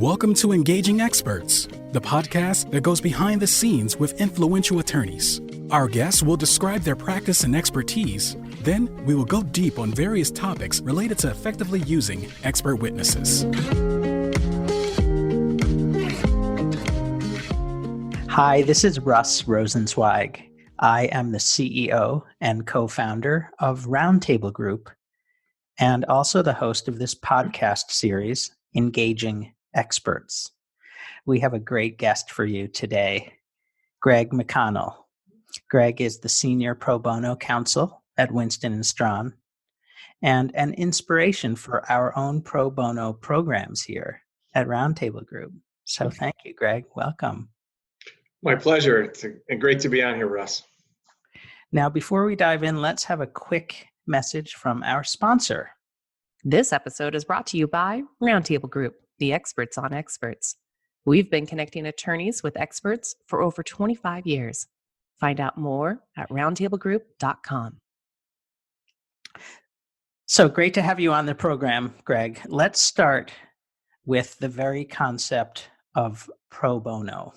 Welcome to Engaging Experts, the podcast that goes behind the scenes with influential attorneys. Our guests will describe their practice and expertise. Then we will go deep on various topics related to effectively using expert witnesses. Hi, this is Russ Rosenzweig. I am the CEO and co-founder of Roundtable Group and also the host of this podcast series, Engaging Experts. We have a great guest for you today, Greg McConnell. Greg is the Senior Pro Bono Counsel at Winston Strawn and an inspiration for our own pro bono programs here at Roundtable Group. So thank you, Greg. Welcome. My pleasure. It's great to be on here, Russ. Now, before we dive in, let's have a quick message from our sponsor. This episode is brought to you by Roundtable Group, the experts on experts. We've been connecting attorneys with experts for over 25 years. Find out more at roundtablegroup.com. So great to have you on the program, Greg. Let's start with the very concept of pro bono,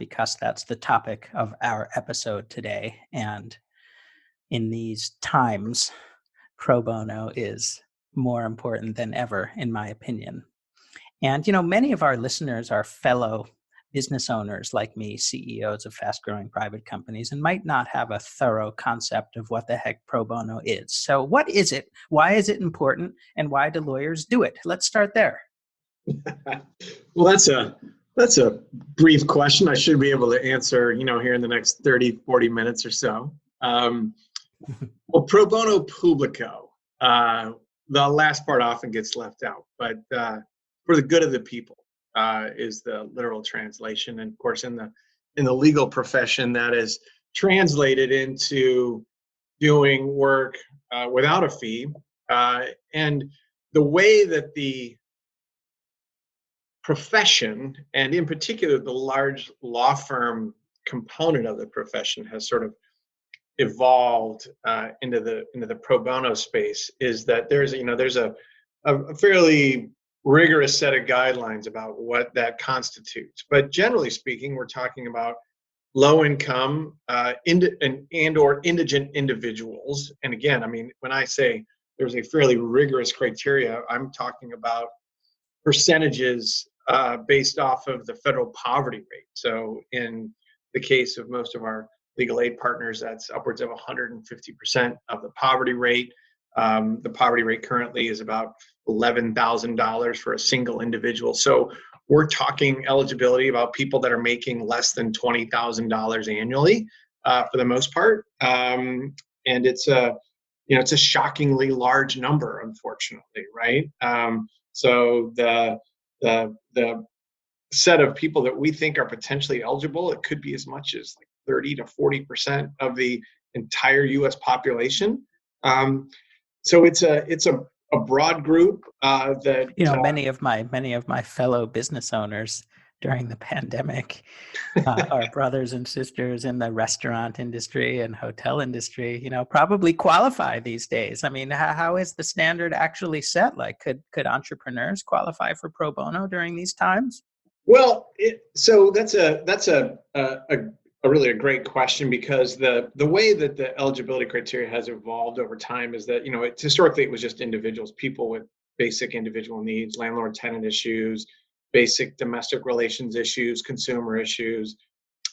because that's the topic of our episode today. And in these times, pro bono is more important than ever, in my opinion. And, many of our listeners are fellow business owners like me, CEOs of fast-growing private companies, and might not have a thorough concept of what the heck pro bono is. So what is it? Why is it important? And why do lawyers do it? Let's start there. Well, that's a brief question I should be able to answer, here in the next 30, 40 minutes or so. Well, pro bono publico, the last part often gets left out, but for the good of the people is the literal translation. And of course, in the legal profession, that is translated into doing work without a fee. And the way that the profession, and in particular the large law firm component of the profession, has sort of evolved into the pro bono space, is that there's a fairly rigorous set of guidelines about what that constitutes. But generally speaking, we're talking about low income and or indigent individuals. And again, when I say there's a fairly rigorous criteria, I'm talking about percentages based off of the federal poverty rate. So in the case of most of our legal aid partners, that's upwards of 150% of the poverty rate. The poverty rate currently is about $11,000 for a single individual. So we're talking eligibility about people that are making less than $20,000 annually for the most part. And it's a shockingly large number, unfortunately, right? So the set of people that we think are potentially eligible, it could be as much as like 30 to 40% of the entire U.S. population. So it's a broad group that many of my fellow business owners during the pandemic are brothers and sisters in the restaurant industry and hotel industry. Probably qualify these days. How is the standard actually set? Like, could entrepreneurs qualify for pro bono during these times? Well, so that's a really a great question, because the way that the eligibility criteria has evolved over time is that, historically it was just individuals, people with basic individual needs, landlord-tenant issues, basic domestic relations issues, consumer issues,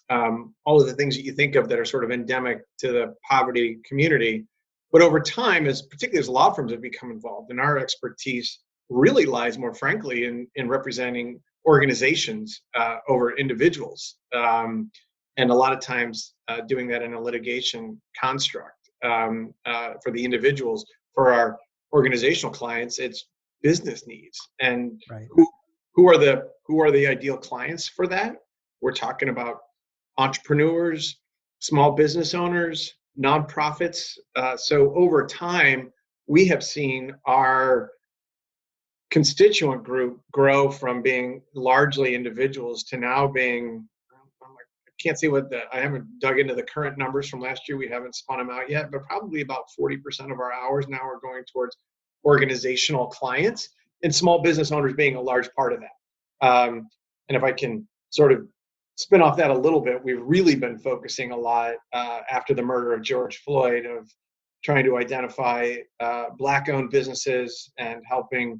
all of the things that you think of that are sort of endemic to the poverty community. But over time, particularly as law firms have become involved, and our expertise really lies more frankly in representing organizations over individuals. And a lot of times doing that in a litigation construct for the individuals. For our organizational clients, it's business needs. And right. Who are the ideal clients for that? We're talking about entrepreneurs, small business owners, nonprofits. So over time, we have seen our constituent group grow from being largely individuals to now being, I can't say I haven't dug into the current numbers from last year. We haven't spun them out yet, but probably about 40% of our hours now are going towards organizational clients, and small business owners being a large part of that. And if I can sort of spin off that a little bit, we've really been focusing a lot after the murder of George Floyd of trying to identify Black-owned businesses and helping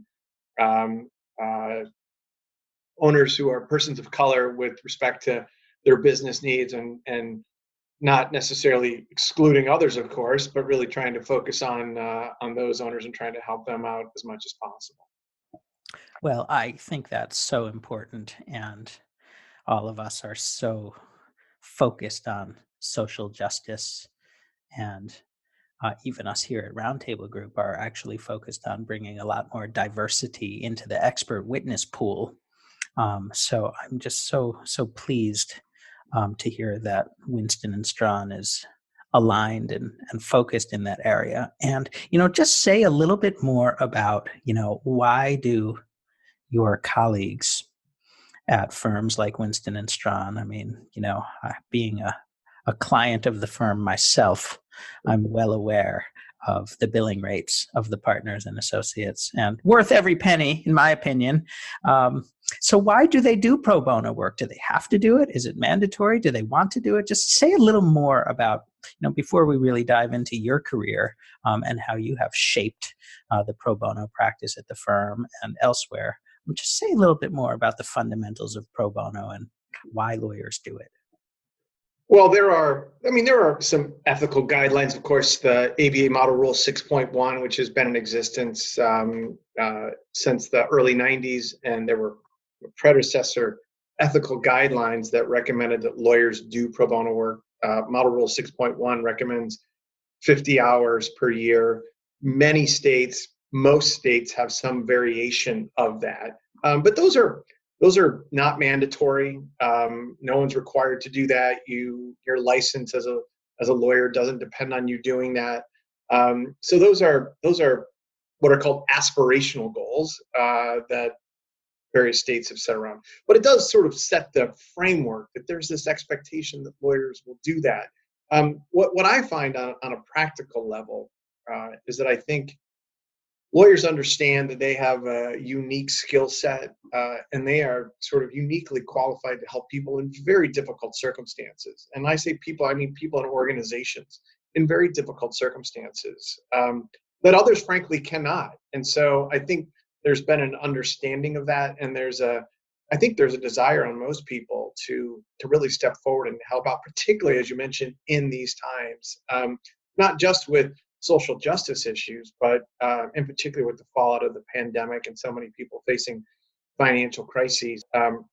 owners who are persons of color with respect to their business needs, and not necessarily excluding others, of course, but really trying to focus on those owners and trying to help them out as much as possible. Well, I think that's so important, and all of us are so focused on social justice, and even us here at Roundtable Group are actually focused on bringing a lot more diversity into the expert witness pool. So I'm just so pleased to hear that Winston and Strawn is aligned and focused in that area. And, just say a little bit more about, why do your colleagues at firms like Winston and Strawn, I mean, being a client of the firm myself, I'm well aware of the billing rates of the partners and associates, and worth every penny, in my opinion. So why do they do pro bono work? Do they have to do it? Is it mandatory? Do they want to do it? Just say a little more about, before we really dive into your career and how you have shaped the pro bono practice at the firm and elsewhere. Just say a little bit more about the fundamentals of pro bono and why lawyers do it. Well, there are some ethical guidelines. Of course, the ABA Model Rule 6.1, which has been in existence since the early 90s, and there were predecessor ethical guidelines that recommended that lawyers do pro bono work. Model Rule 6.1 recommends 50 hours per year. Many states, most states have some variation of that, but those are not mandatory. No one's required to do that. Your license as a lawyer doesn't depend on you doing that. So those are what are called aspirational goals that various states have set around. But it does sort of set the framework that there's this expectation that lawyers will do that. What I find on a practical level is that I think lawyers understand that they have a unique skill set and they are sort of uniquely qualified to help people in very difficult circumstances. And I say people, I mean people in organizations in very difficult circumstances that others frankly cannot. And so I think there's been an understanding of that, and I think there's a desire on most people to really step forward and help out, particularly as you mentioned in these times, not just with social justice issues, but in particular with the fallout of the pandemic and so many people facing financial crises,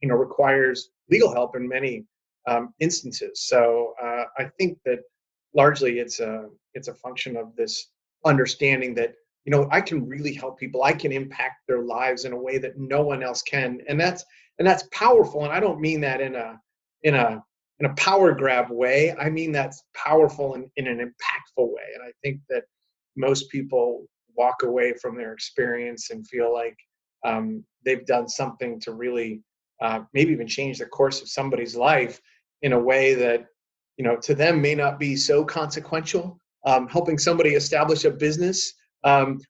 requires legal help in many instances. So I think that largely it's a function of this understanding that I can really help people. I can impact their lives in a way that no one else can, and that's powerful. And I don't mean that in a power grab way. I mean that's powerful in an impactful way. And I think that most people walk away from their experience and feel like they've done something to really maybe even change the course of somebody's life in a way that to them may not be so consequential. Helping somebody establish a business,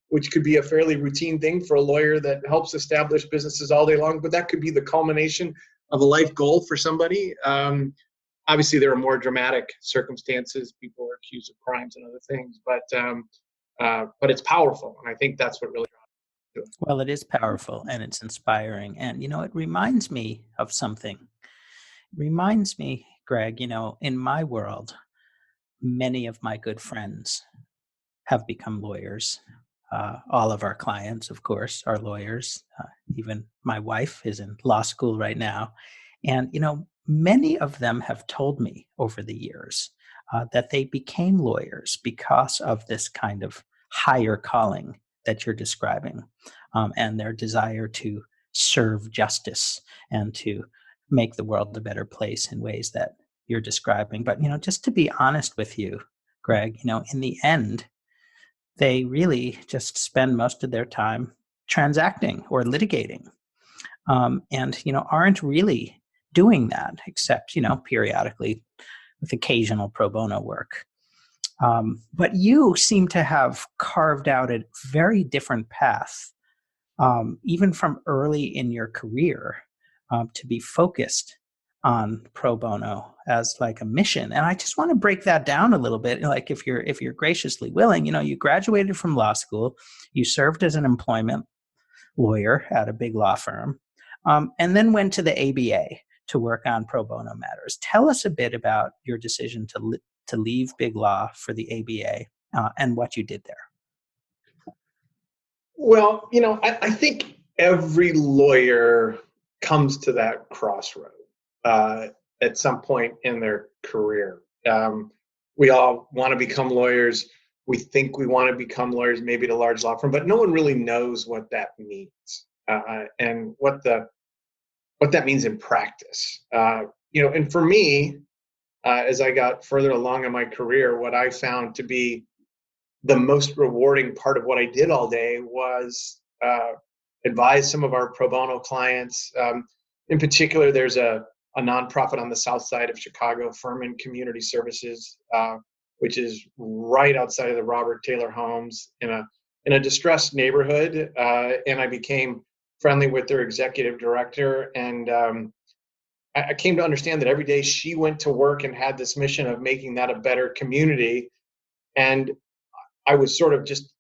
which could be a fairly routine thing for a lawyer that helps establish businesses all day long, but that could be the culmination of a life goal for somebody. Obviously, there are more dramatic circumstances. People are accused of crimes and other things, but it's powerful, and I think that's what really. Well, it is powerful and it's inspiring, and it reminds me of something. It reminds me, Greg, in my world, many of my good friends have become lawyers. All of our clients, of course, are lawyers. Even my wife is in law school right now. And, many of them have told me over the years that they became lawyers because of this kind of higher calling that you're describing, and their desire to serve justice and to make the world a better place in ways that you're describing. But, just to be honest with you, Greg, in the end, they really just spend most of their time transacting or litigating, and aren't really doing that except periodically with occasional pro bono work. But you seem to have carved out a very different path, even from early in your career, to be focused on pro bono as like a mission. And I just want to break that down a little bit. Like if you're graciously willing, you graduated from law school, you served as an employment lawyer at a big law firm, and then went to the ABA to work on pro bono matters. Tell us a bit about your decision to leave big law for the ABA and what you did there. Well, I think every lawyer comes to that crossroad at some point in their career. We all want to become lawyers. We think we want to become lawyers, maybe at a large law firm, but no one really knows what that means and what that means in practice. And for me, as I got further along in my career, what I found to be the most rewarding part of what I did all day was advise some of our pro bono clients. In particular, there's a nonprofit on the south side of Chicago, Furman Community Services, which is right outside of the Robert Taylor homes in a distressed neighborhood. And I became friendly with their executive director. And I came to understand that every day she went to work and had this mission of making that a better community. And I was sort of just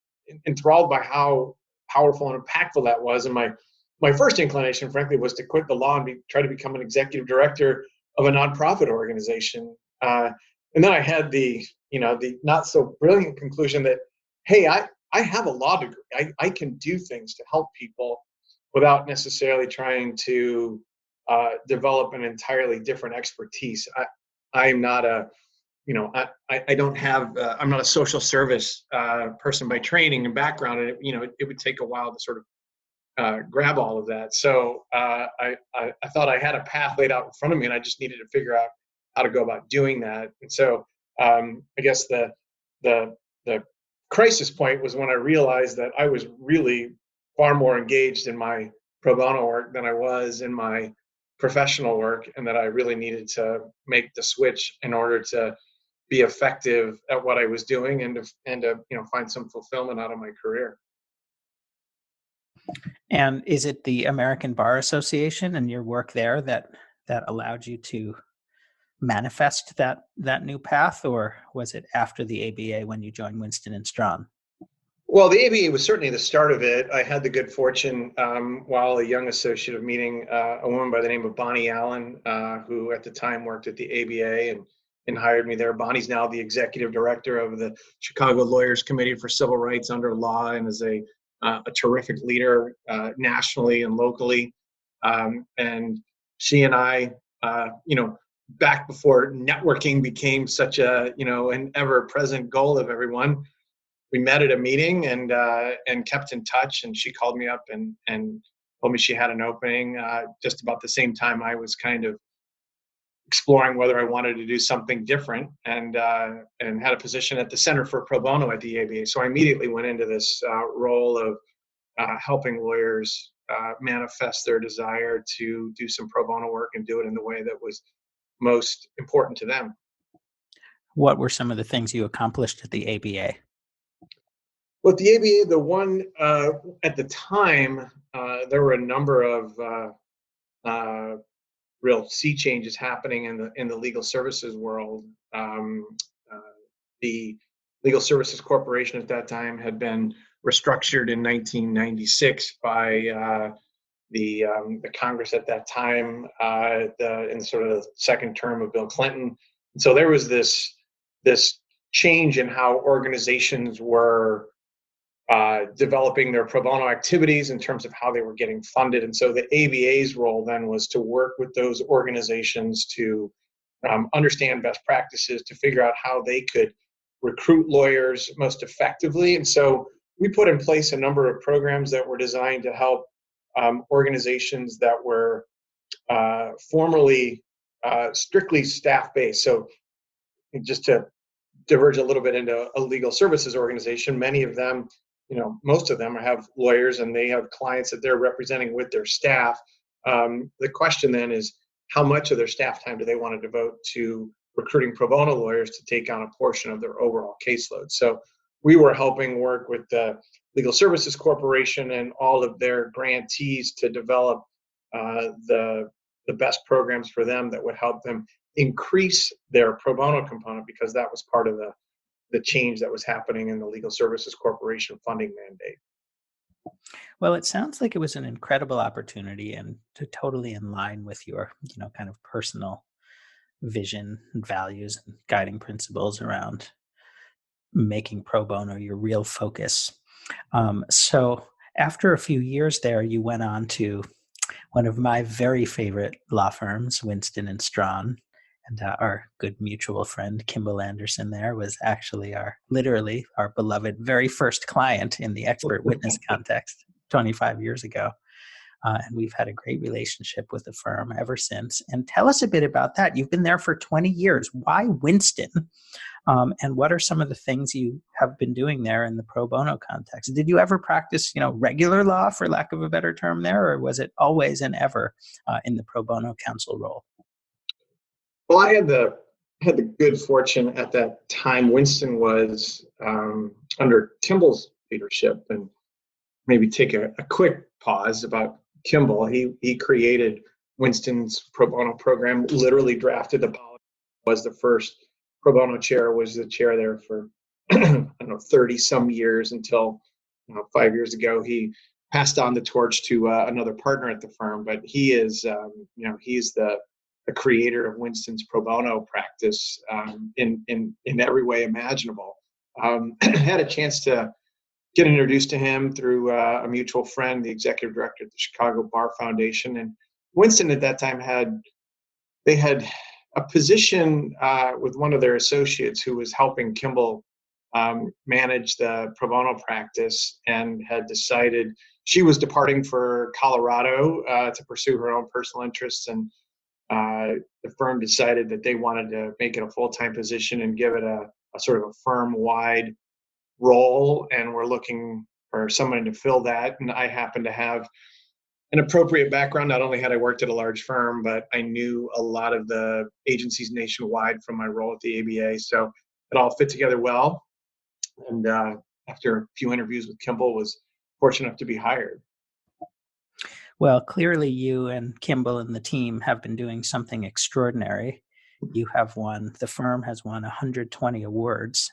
enthralled by how powerful and impactful that was. And my first inclination, frankly, was to quit the law and try to become an executive director of a nonprofit organization. And then I had the not so brilliant conclusion that, hey, I have a law degree. I can do things to help people without necessarily trying to develop an entirely different expertise. I'm not I don't have, I'm not a social service person by training and background. And it would take a while to sort of grab all of that. So I thought I had a path laid out in front of me, and I just needed to figure out how to go about doing that. And so I guess the crisis point was when I realized that I was really far more engaged in my pro bono work than I was in my professional work, and that I really needed to make the switch in order to be effective at what I was doing and to find some fulfillment out of my career. And is it the American Bar Association and your work there that allowed you to manifest that new path, or was it after the ABA when you joined Winston Strawn? Well, the ABA was certainly the start of it. I had the good fortune while a young associate of meeting a woman by the name of Bonnie Allen, who at the time worked at the ABA and hired me there. Bonnie's now the executive director of the Chicago Lawyers Committee for Civil Rights under law, and is a terrific leader nationally and locally. And she and I, back before networking became such an ever-present goal of everyone, we met at a meeting and kept in touch. And she called me up and told me she had an opening just about the same time I was kind of exploring whether I wanted to do something different, and had a position at the Center for Pro Bono at the ABA. So I immediately went into this role of helping lawyers manifest their desire to do some pro bono work and do it in the way that was most important to them. What were some of the things you accomplished at the ABA? Well, at the ABA, the one at the time, there were a number of real sea changes happening in the legal services world. The Legal Services Corporation at that time had been restructured in 1996 by the Congress at that time, in sort of the second term of Bill Clinton. And so there was this change in how organizations were developing their pro bono activities in terms of how they were getting funded. And so the ABA's role then was to work with those organizations to understand best practices, to figure out how they could recruit lawyers most effectively. And so we put in place a number of programs that were designed to help organizations that were formerly strictly staff-based. So just to diverge a little bit into a legal services organization, many of them, most of them have lawyers and they have clients that they're representing with their staff. The question then is, how much of their staff time do they want to devote to recruiting pro bono lawyers to take on a portion of their overall caseload? So we were helping work with the Legal Services Corporation and all of their grantees to develop the the best programs for them that would help them increase their pro bono component, because that was part of the change that was happening in the Legal Services Corporation funding mandate. Well, it sounds like it was an incredible opportunity and totally in line with your, kind of personal vision and values and guiding principles around making pro bono your real focus. So after a few years there, you went on to one of my very favorite law firms, Winston Strawn, and our good mutual friend Kimball Anderson there was actually literally our beloved very first client in the expert witness context 25 years ago. And we've had a great relationship with the firm ever since. And tell us a bit about that. You've been there for 20 years. Why Winston? And what are some of the things you have been doing there in the pro bono context? Did you ever practice, regular law, for lack of a better term there, or was it always and ever in the pro bono counsel role? Well, I had the good fortune at that time. Winston was under Kimball's leadership, and maybe take a quick pause about Kimball. He created Winston's pro bono program, literally drafted the policy, was the first pro bono chair, was the chair there for, 30 some years until 5 years ago, he passed on the torch to another partner at the firm. But he is, he's the creator of Winston's pro bono practice in every way imaginable. Had a chance to get introduced to him through a mutual friend, the executive director at the Chicago Bar Foundation. And Winston at that time had a position with one of their associates who was helping Kimball manage the pro bono practice, and had decided she was departing for Colorado to pursue her own personal interests. And the firm decided that they wanted to make it a full-time position and give it a sort of a firm-wide role, and we're looking for someone to fill that. And I happen to have an appropriate background. Not only had I worked at a large firm, but I knew a lot of the agencies nationwide from my role at the ABA. So it all fit together well. And after a few interviews with Kimball, was fortunate enough to be hired. Well, clearly you and Kimball and the team have been doing something extraordinary. The firm has won 120 awards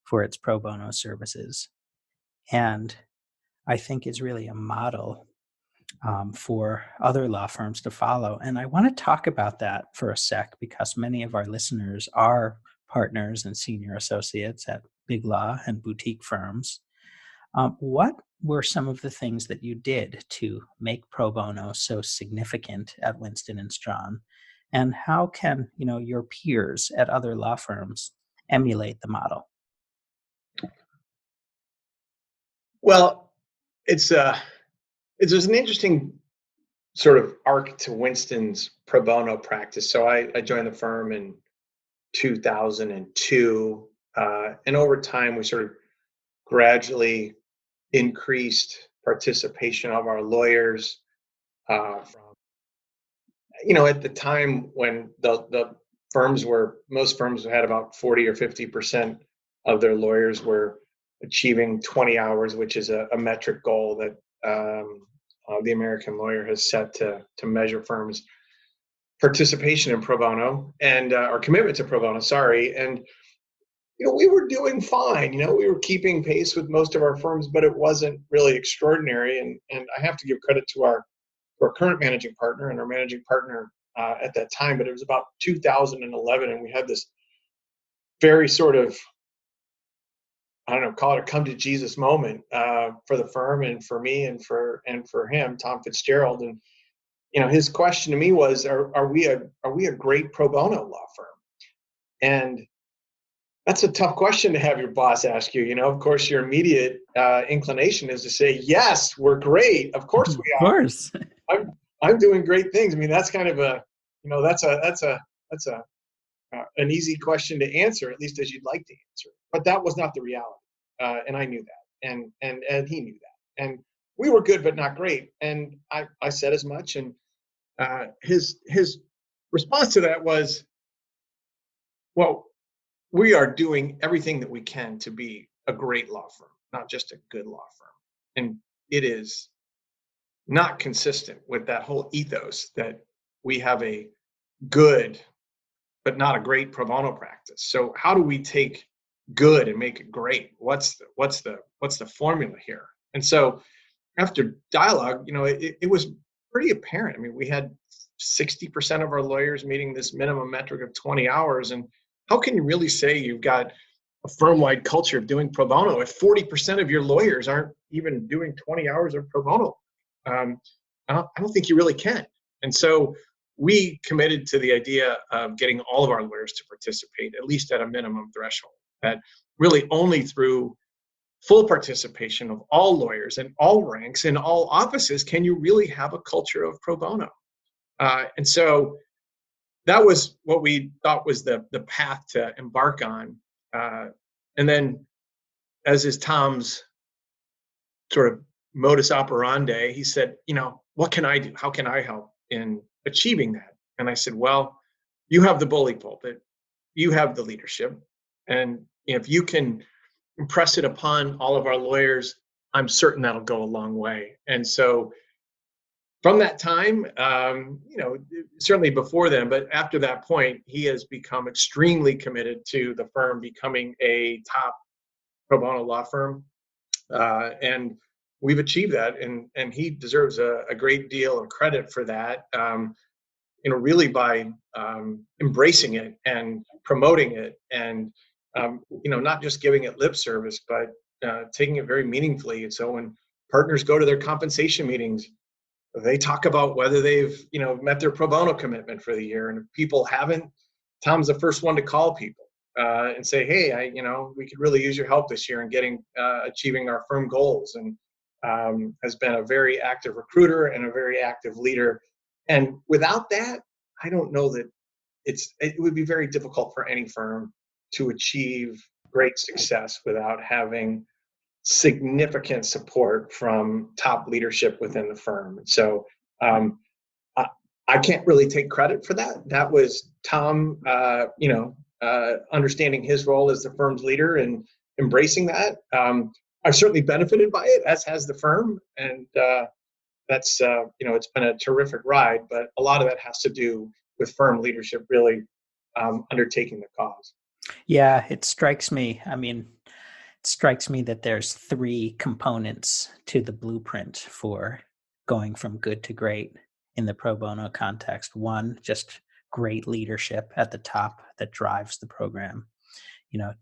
for its pro bono services, and I think is really a model for other law firms to follow. And I want to talk about that for a sec, because many of our listeners are partners and senior associates at big law and boutique firms. What were some of the things that you did to make pro bono so significant at Winston & Strawn? And how can, your peers at other law firms emulate the model? Well, there's an interesting sort of arc to Winston's pro bono practice. So I joined the firm in 2002, and over time we sort of gradually increased participation of our lawyers. At the time when most firms had about 40 or 50% of their lawyers were achieving 20 hours, which is a metric goal that the American lawyer has set to measure firms' participation in pro bono and or commitment to pro bono. And we were doing fine. We were keeping pace with most of our firms, but it wasn't really extraordinary. And I have to give credit to our current managing partner and our managing partner at that time. But it was about 2011, and we had this very sort of, call it a come to Jesus moment for the firm and for me and for him, Tom Fitzgerald. And his question to me was, "Are we a great pro bono law firm?" And that's a tough question to have your boss ask you. Of course, your immediate inclination is to say, "Yes, we're great. Of course we are. Of course, I'm doing great things." I mean, that's kind of that's an easy question to answer, at least as you'd like to answer. But that was not the reality, and I knew that, and he knew that, and we were good but not great. And I said as much, and his response to that was, "Well, we are doing everything that we can to be a great law firm, not just a good law firm." And it is not consistent with that whole ethos that we have a good but not a great pro bono practice. So how do we take good and make it great? What's the formula here? And so after dialogue, it was pretty apparent. I mean, we had 60% of our lawyers meeting this minimum metric of 20 hours. And how can you really say you've got a firm-wide culture of doing pro bono if 40% of your lawyers aren't even doing 20 hours of pro bono? I don't think you really can. And so we committed to the idea of getting all of our lawyers to participate, at least at a minimum threshold, that really only through full participation of all lawyers in all ranks in all offices can you really have a culture of pro bono. And so that was what we thought was the path to embark on. And then, as is Tom's sort of modus operandi, he said, what can I do? How can I help in achieving that? And I said, well, you have the bully pulpit, you have the leadership, and if you can impress it upon all of our lawyers, I'm certain that'll go a long way. And so from that time, certainly before then, but after that point, he has become extremely committed to the firm becoming a top pro bono law firm. And we've achieved that, and he deserves a great deal of credit for that, really by embracing it and promoting it, and not just giving it lip service, but taking it very meaningfully. And so when partners go to their compensation meetings, they talk about whether they've met their pro bono commitment for the year, and if people haven't, Tom's the first one to call people and say, hey, we could really use your help this year in achieving our firm goals, and has been a very active recruiter and a very active leader. And without that, I don't know that it would be very difficult for any firm to achieve great success without having significant support from top leadership within the firm. So I can't really take credit for that. That was Tom, understanding his role as the firm's leader and embracing that. I've certainly benefited by it, as has the firm, and that's it's been a terrific ride. But a lot of that has to do with firm leadership really undertaking the cause. Yeah, it strikes me. It strikes me that there's 3 components to the blueprint for going from good to great in the pro bono context. 1, just great leadership at the top that drives the program.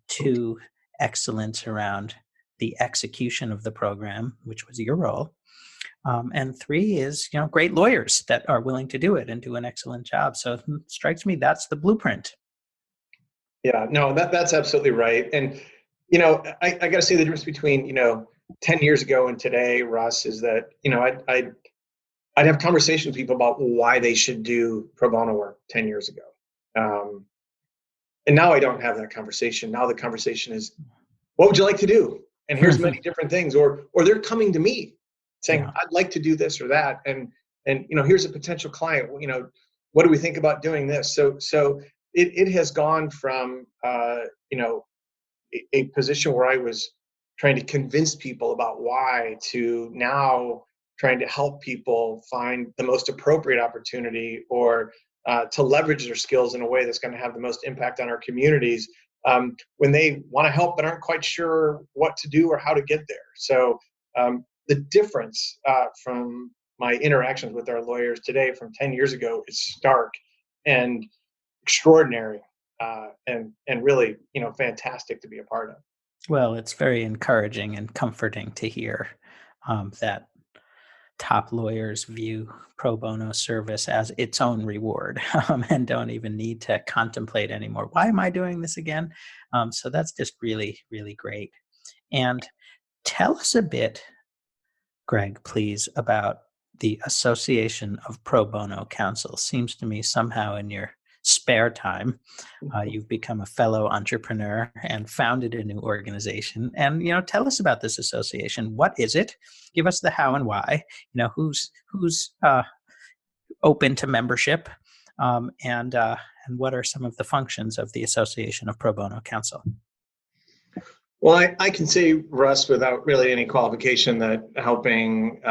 2, excellence around the execution of the program, which was your role. And 3 is, great lawyers that are willing to do it and do an excellent job. So it strikes me that's the blueprint. Yeah, no, that's absolutely right. And, I got to say the difference between, 10 years ago and today, Russ, is that, I'd have conversations with people about why they should do pro bono work 10 years ago. And now I don't have that conversation. Now the conversation is, what would you like to do? And here's many different things, or they're coming to me saying, yeah, I'd like to do this or that. And here's a potential client, what do we think about doing this? So it has gone from, a position where I was trying to convince people about why to now trying to help people find the most appropriate opportunity or to leverage their skills in a way that's going to have the most impact on our communities when they want to help but aren't quite sure what to do or how to get there. So the difference from my interactions with our lawyers today from 10 years ago is stark and extraordinary and really, fantastic to be a part of. Well, it's very encouraging and comforting to hear that top lawyers view pro bono service as its own reward and don't even need to contemplate anymore. Why am I doing this again? So that's just really, really great. And tell us a bit, Greg, please, about the Association of Pro Bono Counsel. Seems to me somehow in your spare time, you've become a fellow entrepreneur and founded a new organization. And, tell us about this association. What is it? Give us the how and why. Who's open to membership, and what are some of the functions of the Association of Pro Bono Counsel? Well, I can say, Russ, without really any qualification, that helping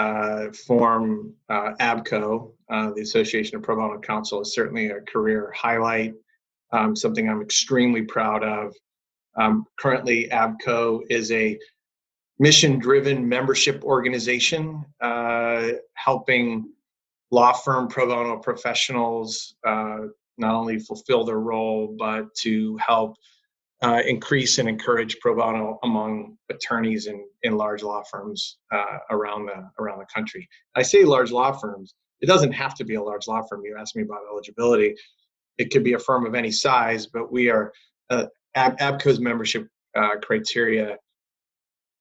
form ABCO, the Association of Pro Bono Counsel, is certainly a career highlight, something I'm extremely proud of. Currently, ABCO is a mission-driven membership organization helping law firm pro bono professionals not only fulfill their role, but to help increase and encourage pro bono among attorneys in large law firms around the country. I say large law firms. It doesn't have to be a large law firm. You asked me about eligibility. It could be a firm of any size, but we are ABCO's membership criteria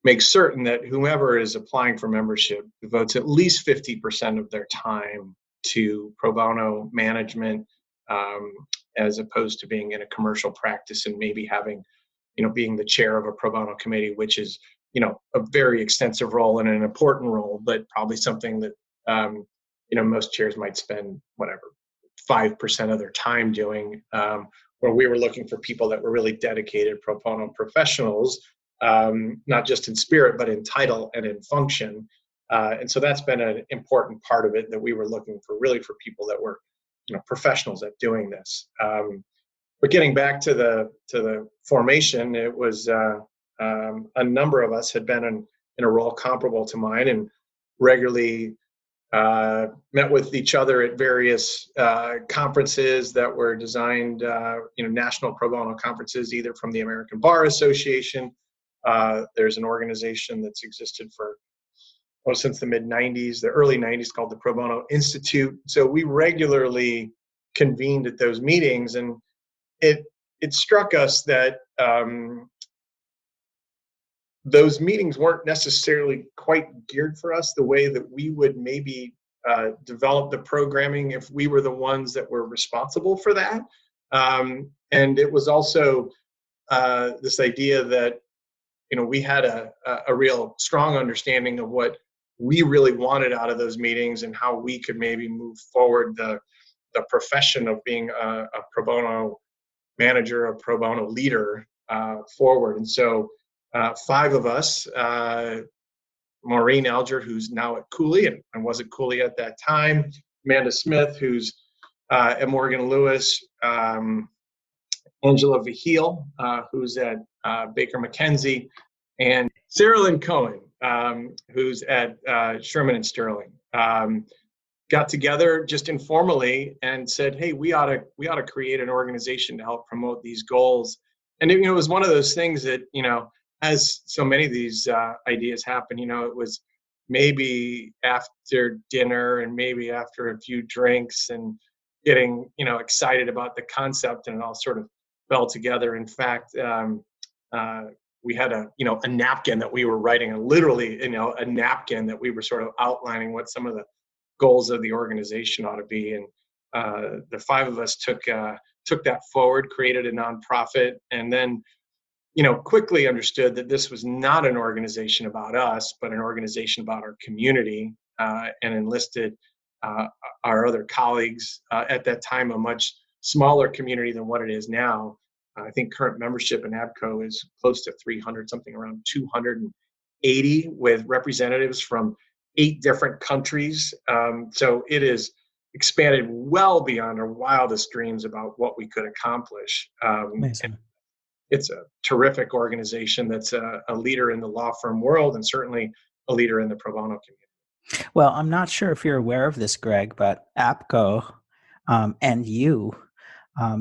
makes certain that whomever is applying for membership devotes at least 50% of their time to pro bono management, as opposed to being in a commercial practice and maybe having, being the chair of a pro bono committee, which is, a very extensive role and an important role, but probably something that, most chairs might spend 5% of their time doing, where we were looking for people that were really dedicated pro bono professionals, not just in spirit, but in title and in function. And so that's been an important part of it, that we were looking for people that were, professionals at doing this. But getting back to the formation, it was a number of us had been in a role comparable to mine and regularly met with each other at various conferences that were designed, national pro bono conferences, either from the American Bar Association. There's an organization that's existed since the mid-90s, the early 90s, called the Pro Bono Institute. So we regularly convened at those meetings, and it struck us that those meetings weren't necessarily quite geared for us the way that we would maybe develop the programming if we were the ones that were responsible for that. And it was also this idea that, we had a real strong understanding of what we really wanted out of those meetings and how we could maybe move forward the profession of being a pro bono manager, a pro bono leader forward. And so 5 of us, Maureen Alger, who's now at Cooley and was at Cooley at that time, Amanda Smith, who's at Morgan Lewis, Angela Vihil, who's at Baker McKenzie, and Sarah Lynn Cohen, who's at Sherman and Sterling. Got together just informally and said, "Hey, we ought to create an organization to help promote these goals." And it was one of those things that, as so many of these ideas happen, it was maybe after dinner and maybe after a few drinks and getting, excited about the concept, and it all sort of fell together. In fact, we had a napkin that we were writing, literally, a napkin that we were sort of outlining what some of the goals of the organization ought to be. And the 5 of us took that forward, created a nonprofit, and then, quickly understood that this was not an organization about us, but an organization about our community, and enlisted our other colleagues, at that time, a much smaller community than what it is now. I think current membership in ABCO is close to 300, something around 280, with representatives from 8 different countries. So it is expanded well beyond our wildest dreams about what we could accomplish. Amazing. It's a terrific organization that's a leader in the law firm world, and certainly a leader in the pro bono community. Well, I'm not sure if you're aware of this, Greg, but ABCO and you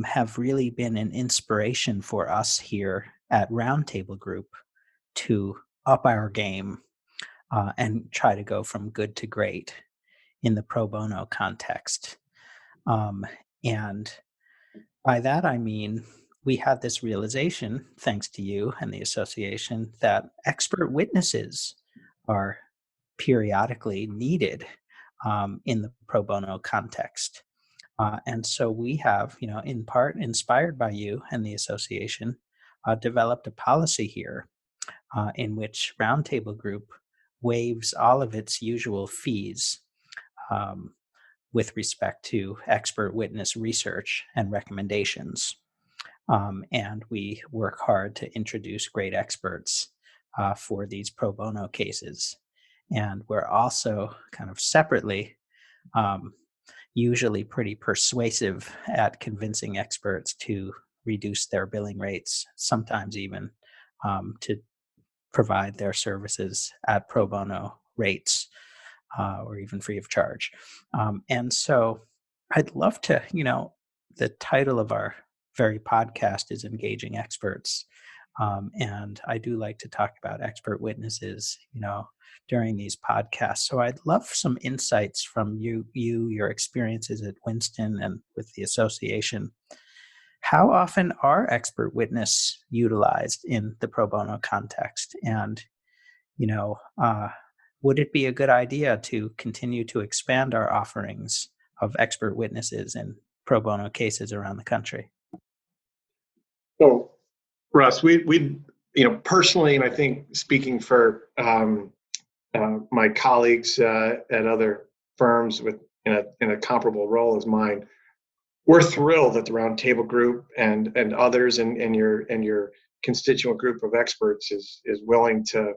have really been an inspiration for us here at Roundtable Group to up our game and try to go from good to great in the pro bono context. And by that, I mean, we had this realization, thanks to you and the association, that expert witnesses are periodically needed in the pro bono context. And so we have, in part inspired by you and the association, developed a policy here in which Roundtable Group waives all of its usual fees with respect to expert witness research and recommendations. And we work hard to introduce great experts for these pro bono cases. And we're also kind of separately usually pretty persuasive at convincing experts to reduce their billing rates, sometimes even to provide their services at pro bono rates or even free of charge. And so I'd love to, the title of our very podcast is Engaging Experts. And I do like to talk about expert witnesses, during these podcasts. So I'd love some insights from your experiences at Winston and with the association. How often are expert witness utilized in the pro bono context? And, would it be a good idea to continue to expand our offerings of expert witnesses in pro bono cases around the country? So, Russ, we personally, and I think speaking for my colleagues at other firms in a comparable role as mine, we're thrilled that the Roundtable Group and others and your constituent group of experts is willing to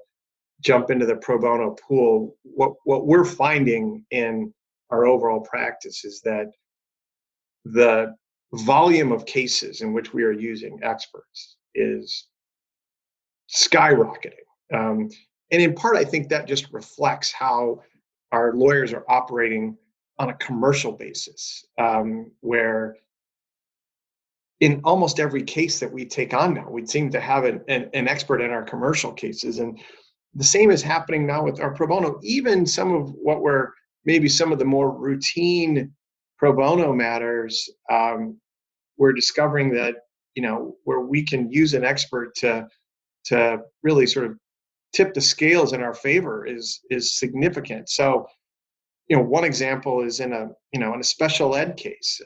jump into the pro bono pool. What we're finding in our overall practice is that the volume of cases in which we are using experts is skyrocketing. And in part, I think that just reflects how our lawyers are operating on a commercial basis, where in almost every case that we take on now, we seem to have an expert in our commercial cases. And the same is happening now with our pro bono. Even some of what were maybe some of the more routine pro bono matters, we're discovering that, where we can use an expert to really sort of tip the scales in our favor is significant. So, one example is in a special ed case,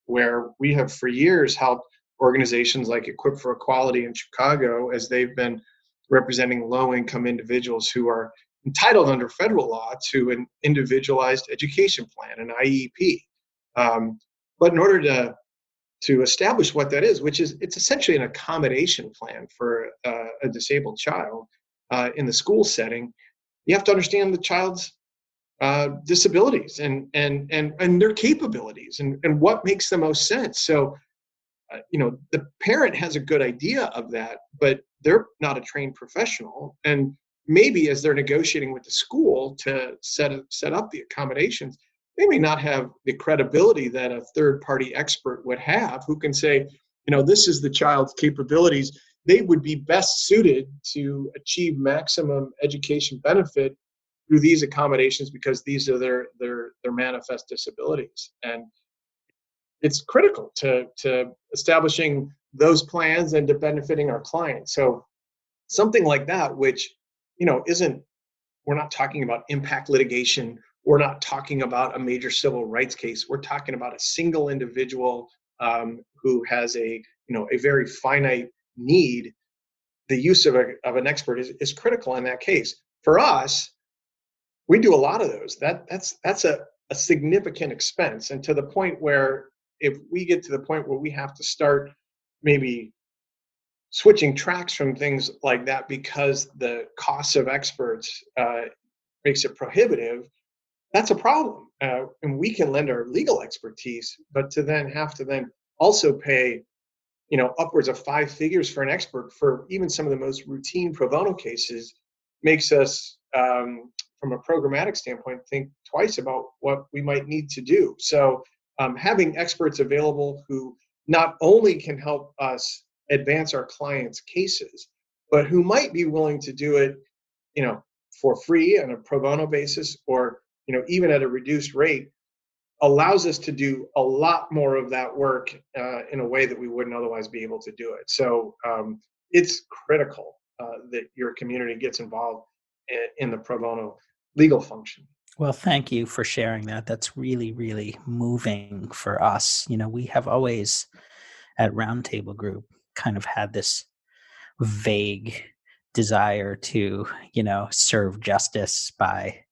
where we have for years helped organizations like Equip for Equality in Chicago, as they've been representing low-income individuals who are entitled under federal law to an individualized education plan, an IEP. But in order to establish what that is, it's essentially an accommodation plan for a disabled child in the school setting, you have to understand the child's disabilities and their capabilities and what makes the most sense. So, the parent has a good idea of that, but they're not a trained professional. And maybe as they're negotiating with the school to set up the accommodations, they may not have the credibility that a third-party expert would have, who can say, this is the child's capabilities. They would be best suited to achieve maximum education benefit through these accommodations because these are their manifest disabilities. And it's critical to establishing those plans and to benefiting our clients. So something like that, which, we're not talking about impact litigation. We're not talking about a major civil rights case. We're talking about a single individual who has a very finite need. The use of an expert is critical in that case. For us, we do a lot of those. That's a significant expense, and to the point where if we get to the point where we have to start maybe switching tracks from things like that because the cost of experts makes it prohibitive, that's a problem. And we can lend our legal expertise, but to then have to also pay, upwards of 5 figures for an expert for even some of the most routine pro bono cases makes us, from a programmatic standpoint, think twice about what we might need to do. So having experts available who not only can help us advance our clients' cases, but who might be willing to do it, for free on a pro bono basis, or, even at a reduced rate, allows us to do a lot more of that work in a way that we wouldn't otherwise be able to do it. So it's critical that your community gets involved in the pro bono legal function. Well, thank you for sharing that. That's really, really moving for us. We have always at Roundtable Group kind of had this vague desire to, serve justice by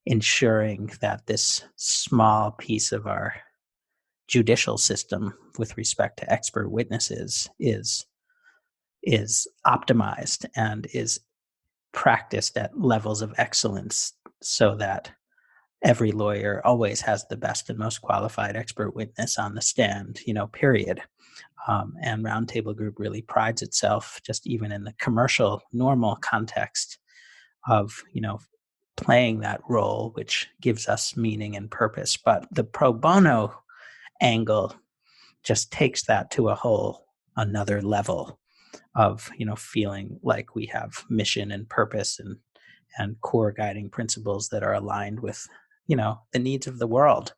ensuring that this small piece of our judicial system with respect to expert witnesses is optimized and is practiced at levels of excellence so that every lawyer always has the best and most qualified expert witness on the stand, period. And Roundtable Group really prides itself, just even in the commercial, normal context of, playing that role, which gives us meaning and purpose. But the pro bono angle just takes that to another level of, feeling like we have mission and purpose and core guiding principles that are aligned with, the needs of the world.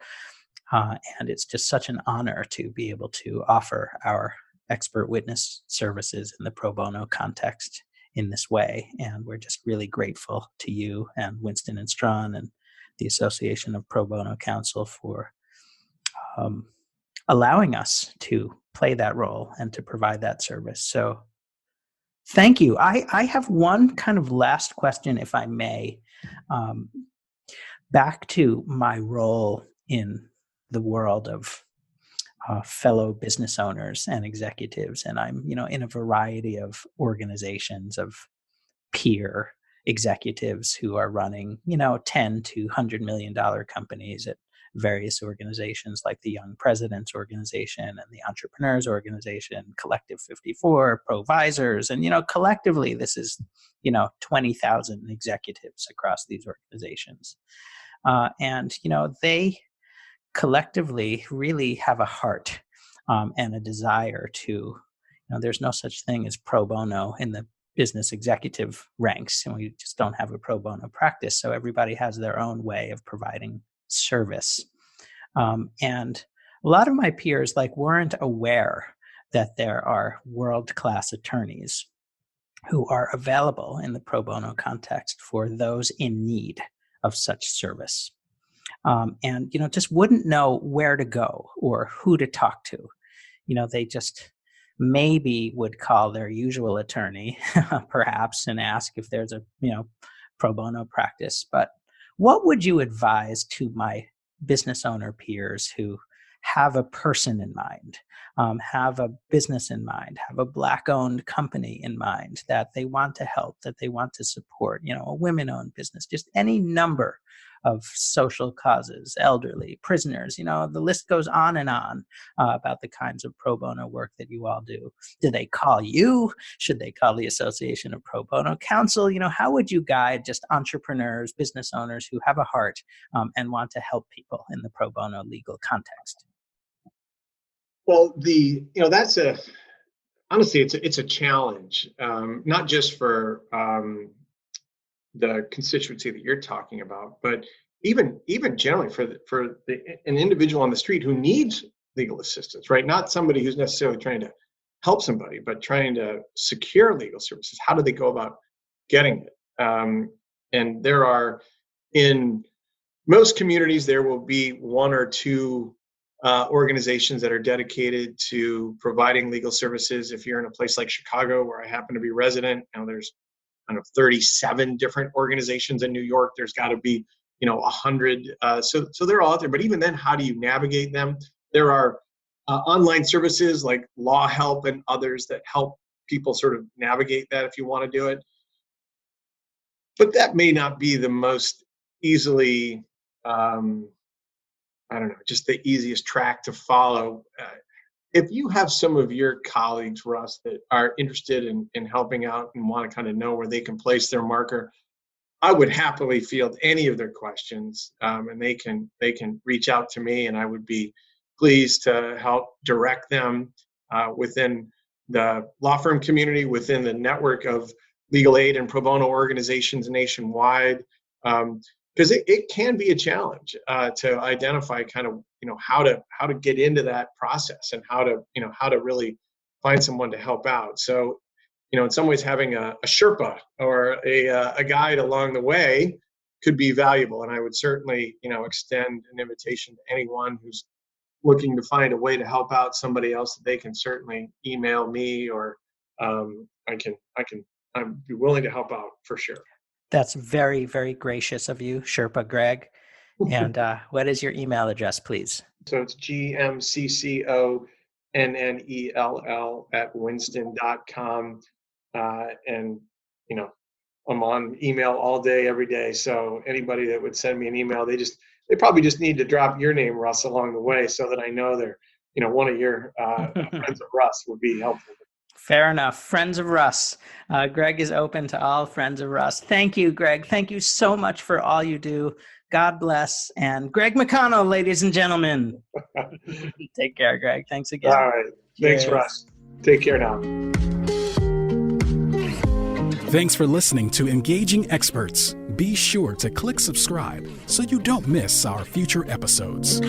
And it's just such an honor to be able to offer our expert witness services in the pro bono context in this way. And we're just really grateful to you and Winston and Strawn and the Association of Pro Bono Counsel for allowing us to play that role and to provide that service. So thank you. I have one kind of last question, if I may. Back to my role in the world of fellow business owners and executives. And I'm, in a variety of organizations of peer executives who are running, $10 to $100 million companies at various organizations like the Young Presidents Organization and the Entrepreneurs Organization, Collective 54, Provisors. And, collectively, this is, 20,000 executives across these organizations. And, they collectively really have a heart and a desire to, there's no such thing as pro bono in the business executive ranks, and we just don't have a pro bono practice. So everybody has their own way of providing service. And a lot of my peers weren't aware that there are world-class attorneys who are available in the pro bono context for those in need of such service. And, just wouldn't know where to go or who to talk to. They just maybe would call their usual attorney, perhaps, and ask if there's a, pro bono practice. But what would you advise to my business owner peers who have a person in mind, have a business in mind, have a Black-owned company in mind that they want to help, that they want to support, a women-owned business, just any number of social causes, elderly, prisoners, the list goes on and on about the kinds of pro bono work that you all do. Do they call you? Should they call the Association of Pro Bono Counsel? How would you guide just entrepreneurs, business owners who have a heart and want to help people in the pro bono legal context? Well, honestly, it's a challenge, not just for the constituency that you're talking about, but even generally for an individual on the street who needs legal assistance, right? Not somebody who's necessarily trying to help somebody, but trying to secure legal services. How do they go about getting it? And there are, in most communities, there will be one or two organizations that are dedicated to providing legal services. If you're in a place like Chicago, where I happen to be resident, there's 37 different organizations. In New York, there's got to be 100. So they're all out there. But even then, how do you navigate them? There are online services like Law Help and others that help people sort of navigate that if you want to do it. But that may not be the most easily, just the easiest track to follow. If you have some of your colleagues, Russ, that are interested in helping out and want to kind of know where they can place their marker, I would happily field any of their questions, and they can reach out to me, and I would be pleased to help direct them within the law firm community, within the network of legal aid and pro bono organizations nationwide, because it can be a challenge to identify kind of how to get into that process and how to really find someone to help out. So in some ways, having a Sherpa or a guide along the way could be valuable. And I would certainly extend an invitation to anyone who's looking to find a way to help out somebody else, that they can certainly email me, or I'd be willing to help out for sure. That's very, very gracious of you, Sherpa Greg. And what is your email address, please? So it's gmcconnell@winston.com. And, I'm on email all day, every day. So anybody that would send me an email, they probably just need to drop your name, Russ, along the way so that I know they're, one of your friends of Russ would be helpful. Fair enough. Friends of Russ. Greg is open to all friends of Russ. Thank you, Greg. Thank you so much for all you do. God bless. And Greg McConnell, ladies and gentlemen. Take care, Greg. Thanks again. All right. Thanks, Russ. Take care now. Thanks for listening to Engaging Experts. Be sure to click subscribe so you don't miss our future episodes.